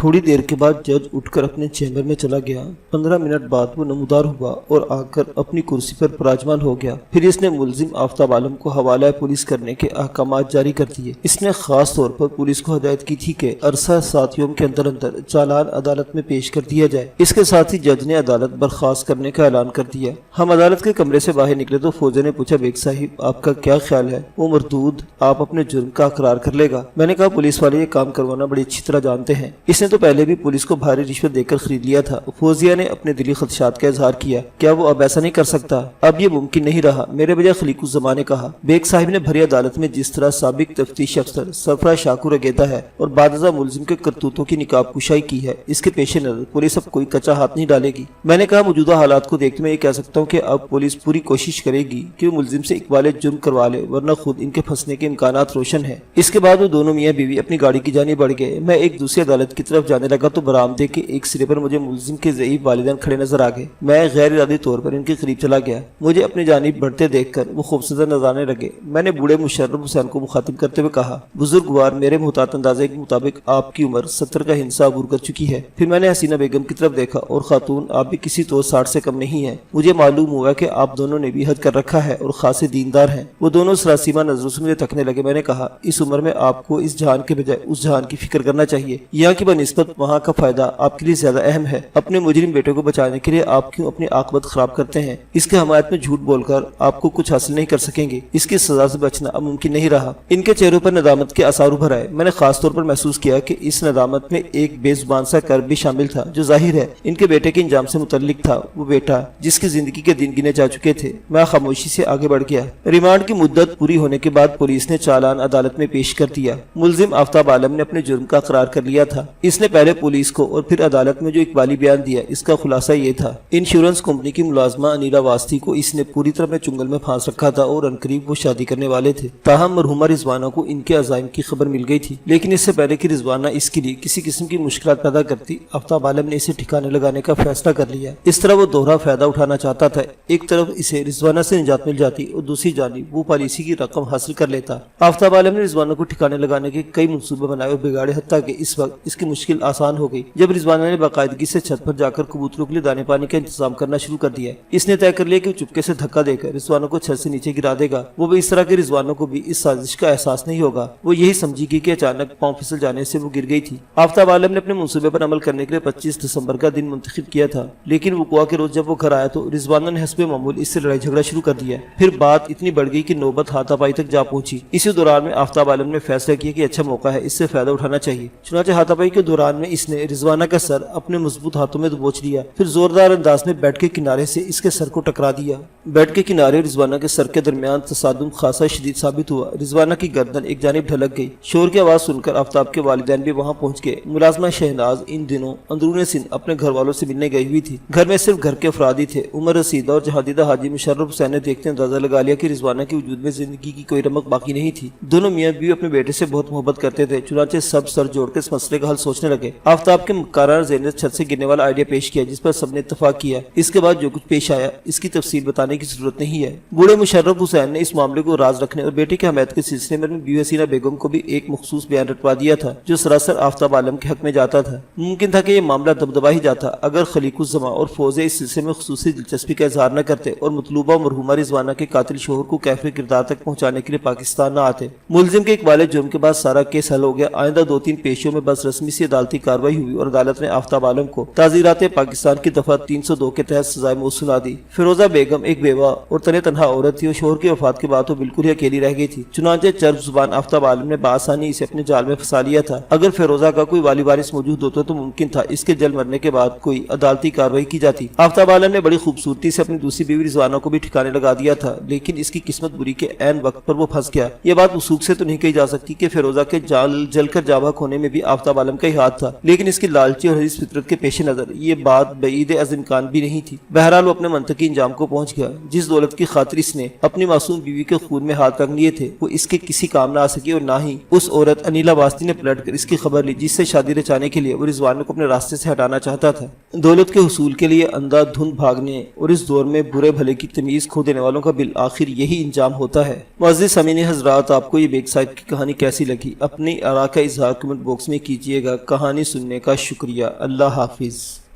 थोड़ी देर के बाद जज उठकर अपने चैम्बर में चला गया। 15 मिनट बाद वो नमूदार हुआ और आकर अपनी कुर्सी पर विराजमान हो गया। फिर इसने मुल्जिम आफ्ताब आलम को हवाला पुलिस करने के अहकामात जारी कर दिए। इसने खास तौर पर पुलिस को हदायत की थी कि अरसा 7 योम के अंदर अंदर चालान अदालत में पेश कर दिया जाए। इसके साथ ही जज ने अदालत बर्खास्त करने का ऐलान कर दिया। हम अदालत के कमरे से बाहर निकले तो फौजी ने पूछा, बेग साहिब आपका क्या ख्याल है? वो मरदूद आप अपने जुर्म का इकरार कर लेगा? मैंने कहा, पुलिस वाले ये काम करवाना बड़ी अच्छी तरह जानते हैं। इसने तो पहले भी पुलिस को भारी रिश्वत देकर खरीद लिया था। फौजिया ने अपने दिली खदशात का इजहार किया। क्या वो अब ऐसा नहीं कर सकता? अब ये मुमकिन नहीं रहा, मेरे बजाय खलीकुज़्ज़मान ने कहा। बेग साहिब ने भरी अदालत में जिस तरह साबिक तफ्तीश अफसर सरफराज शाकुर अगेदा है और बादजा मुल्जिम के करतूतों की निकाब कुशाई की है, इसके पेश नजर पुलिस अब कोई कच्चा हाथ नहीं डालेगी। मैंने कहा, मौजूदा हालात को देखते मैं ये कह सकता हूँ कि अब पुलिस पूरी कोशिश करेगी कि वो मुल्जिम से इकबाल जुर्म करवा ले, वरना खुद इनके फंसने के इम्कानात रोशन है। इसके बाद वो दोनों मियाँ बीवी अपनी गाड़ी की जानिब बढ़ गए। मैं एक दूसरी अदालत की तरफ जाने लगा तो बरामदे के एक सिरे पर मुझे मुल्जिम के ज़ईफ वालिदैन खड़े नजर आ गए। मैं गैर इरादी तौर पर इनके करीब चला गया। मुझे अपनी जानिब बढ़ते देखकर वो खूबसूरत नजर आने लगे। मैंने बूढ़े मुशर्रफ हुसैन को मुखातिब करते हुए कहा, बुजुर्गवार, मेरे मुहतात अंदाजे के मुताबिक आपकी उम्र 70 का हिस्सा अबूर कर चुकी है। फिर मैंने हसीना बेगम की तरफ देखा और खातून आप भी किसी तो 60 से कम नहीं है। मुझे मालूम हुआ कि आप दोनों ने भी हज कर रखा है और खासे दीनदार हैं। वो दोनों सरासीमा नजरों से मुझे तकने लगे। मैंने कहा, इस उम्र में आपको इस जहान के बजाय उस जहान की फिक्र करना चाहिए। यहाँ की बनिस्बत वहाँ का फायदा आपके लिए ज्यादा अहम है। अपने मुजरिम बेटे को बचाने के लिए आप क्यों अपनी आकबत खराब करते हैं? इसके हमायत में झूठ बोलकर आपको कुछ हासिल नहीं कर सकेंगे। इसकी सजा से बचना अब मुमकिन नहीं रहा। इनके चेहरों पर नदामत के आसार उभर आए। मैंने खास तौर पर महसूस किया कि इस नदामत में एक बेजुबान सा कर्ब भी शामिल था, जो जाहिर है इनके बेटे के इंजाम से मुतल्लिक था। वो बेटा जिसकी जिंदगी के दिन गिने जा चुके थे। मैं खामोशी से आगे बढ़ गया। रिमांड की मुद्दत पूरी होने के बाद पुलिस ने चालान अदालत में पेश कर दिया। मुल्जिम आफ्ताब आलम ने अपने जुर्म का इकरार कर लिया था। इसने पहले पुलिस को और फिर अदालत में जो इकबाली बयान दिया, इसका खुलासा ये था। इंश्योरेंस कंपनी की मुलाजमा अनीला वास्ती को इसने पूरी तरह अपने चुंगल में फांस रखा था और अनकरीब वो शादी करने वाले थे। ताहम मरहुमा रिजवाना को इनके अज़ाइम की खबर मिल गई थी, लेकिन इससे पहले कि रिजवाना इसके लिए किसी किस्म की मुश्किल पैदा करती, आफ्ताब आलम ने इसे ठिकाने लगाने का फैसला कर लिया। इस तरह वो दोहरा फायदा उठाना चाहता था। एक तरफ इसे रिजवाना से निजात मिल जाती और दूसरी जानिब वो पॉलिसी की रकम हासिल कर लेता। आफ्ताब आलम ने रिजवाना को ठिकाने लगाने के कई मंसूबे बनाए और बिगाड़े, हत्ता कि इस वक्त इसकी मुश्किल आसान हो गई जब रिजवाना ने बाकायदगी से छत पर जाकर कबूतरों के लिए दाने पानी का इंतजाम करना शुरू कर दिया। इसने तय कर लिया कि चुपके से धक्का देकर रिजवाना को छत से नीचे गिरा देगा। वो भी इस तरह के रिजवाना को भी इस साजिश का एहसास नहीं होगा। वो यही समझेगी कि अचानक पांव फिसल जाने से वो गिर गई थी। आफ्ताब आलम ने अपने मंसूबे पर अमल करने के लिए 25 दिसंबर का दिन मुंतखब किया था, लेकिन वक़ुआ के रोज जब वो घर आया तो रिजवाना ने हस्बे मामूल इससे लड़ाई झगड़ा शुरू कर दिया। फिर बात इतनी बढ़ गई कि नौबत हाथापाई तक जा पहुंची। इसी दौरान में आफ्ताब आलम ने फैसला किया कि अच्छा मौका है, इससे फायदा उठाना चाहिए। चुनांचे हाथापाई के दौरान में इसने रिजवाना का सर अपने मजबूत हाथों में दबोच लिया। फिर जोरदार अंदाज में बेड के किनारे से इसके सर को टकरा दिया। बेड के किनारे रिजवाना के सर के दरमियान तसादुम खासा शदीद साबित हुआ। रिजवाना की गर्दन एक जानिब ढलक गई। शोर की आवाज सुनकर आफ्ताब के वालिदैन भी वहां पहुंच गए। मुलाजमा शहनाज इन दिनों अंदरूनी सिंध अपने घर वालों से मिलने गई हुई थी। घर में सिर्फ घर के अफराद ही थे। उमर रसीदा और जहादीदा हाजी मुशर्रफ हुसैन ने देखते अंदाजा लगा लिया कि रिजवाना के वजूद में जिंदगी की कोई रमक बाकी नहीं थी। दोनों मियां बीवी अपने बेटे से बहुत मोहब्बत करते थे। चुनांचे सब सर जोड़कर इस मसले का हल सोचने लगे। आफ्ताब के मुकारा ज़ेन छत से गिरने वाला आइडिया पेश किया, जिस पर सबने इत्तफाक किया। इसके बाद जो कुछ पेश आया इसकी तफसील बताने की जरूरत नहीं है। बूढ़े मुशर्रफ हुसैन ने इस मामले को राज रखने और बेटे की हमायत के सिलसिले में बीवी हसीना बेगम को भी एक मखसूस बयान रटवा दिया था, जो सरासर आफ्ताब आलम के हक में जाता था। मुमकिन था कि यह मामला दबदबा ही जाता अगर खलीकुज़्ज़मा और फौजे इस सिलसिले में खुसूसी दिलचस्पी का इजहार न करते और मतलूबा मरहुमा रिजवाना के कातिल शोहर को कैफे किरदार तक पहुंचाने के लिए पाकिस्तान न आते। मुल्जिम के इकबाल जुर्म के बाद सारा केस हल हो गया। आइंदा 2-3 पेशियों में बस रस्मी सी अदालती कार्रवाई हुई और अदालत ने आफ्ताब आलम को ताज़ीरात पाकिस्तान की दफा 302 के तहत सजाए मौसूल दी। फिरोजा बेगम एक बेवा और तने तनहा औरत थी और शोहर की वफात के बाद वो बिल्कुल ही अकेली रह गई थी। चुनांचे चर्ब जुबान आफ्ताब आलम ने बासानी इसे अपने जाल में फंसा लिया था। अगर फिरोजा का कोई वाली वारिस मौजूद होता तो मुमकिन था इसके जल मरने के बाद कोई अदालती कार्रवाई की जाती। आफ्ताब आलम ने बड़ी खूबसूरती से अपनी दूसरी बीवी रिजवाना को भी ठिकाने लगा दिया था, लेकिन इसकी किस्मत बुरी के ऐन वक्त पर वो फंस गया। ये बात वसूख से तो नहीं कही जा सकती कि फिरोजा के जाल जलकर जाबक होने में भी आफ्ताब आलम का ही हाथ था, लेकिन इसकी लालची और हदीस फितरत के पेश नजर ये बात बईद अज़ इम्कान भी नहीं थी। बहरहाल वो अपने मंतकी इंजाम को पहुंच गया। जिस दौलत की खातिर इसने अपनी मासूम बीवी के खून में हाथ रंग लिए थे वो इसके किसी काम ना आ सकी, और ना ही उस औरत अनीला वास्ती ने पलट कर इसकी खबर ली जिससे शादी रचाने के लिए वो रिजवाना को अपने रास्ते से हटाना चाहता था। दौलत के हुसूल के लिए अंधाधुंध भागने और इस दौर में बुरे भले की तमीज खो देने वालों का बिल आखिर यही इंजाम होता है। मुअज़्ज़िज़ समीनी हज़रात, आपको ये बेग साहिब की कहानी कैसी लगी? अपनी आरा का इज़हार कमेंट बॉक्स में कीजिएगा। کہانی سننے کا شکریہ۔ اللہ حافظ۔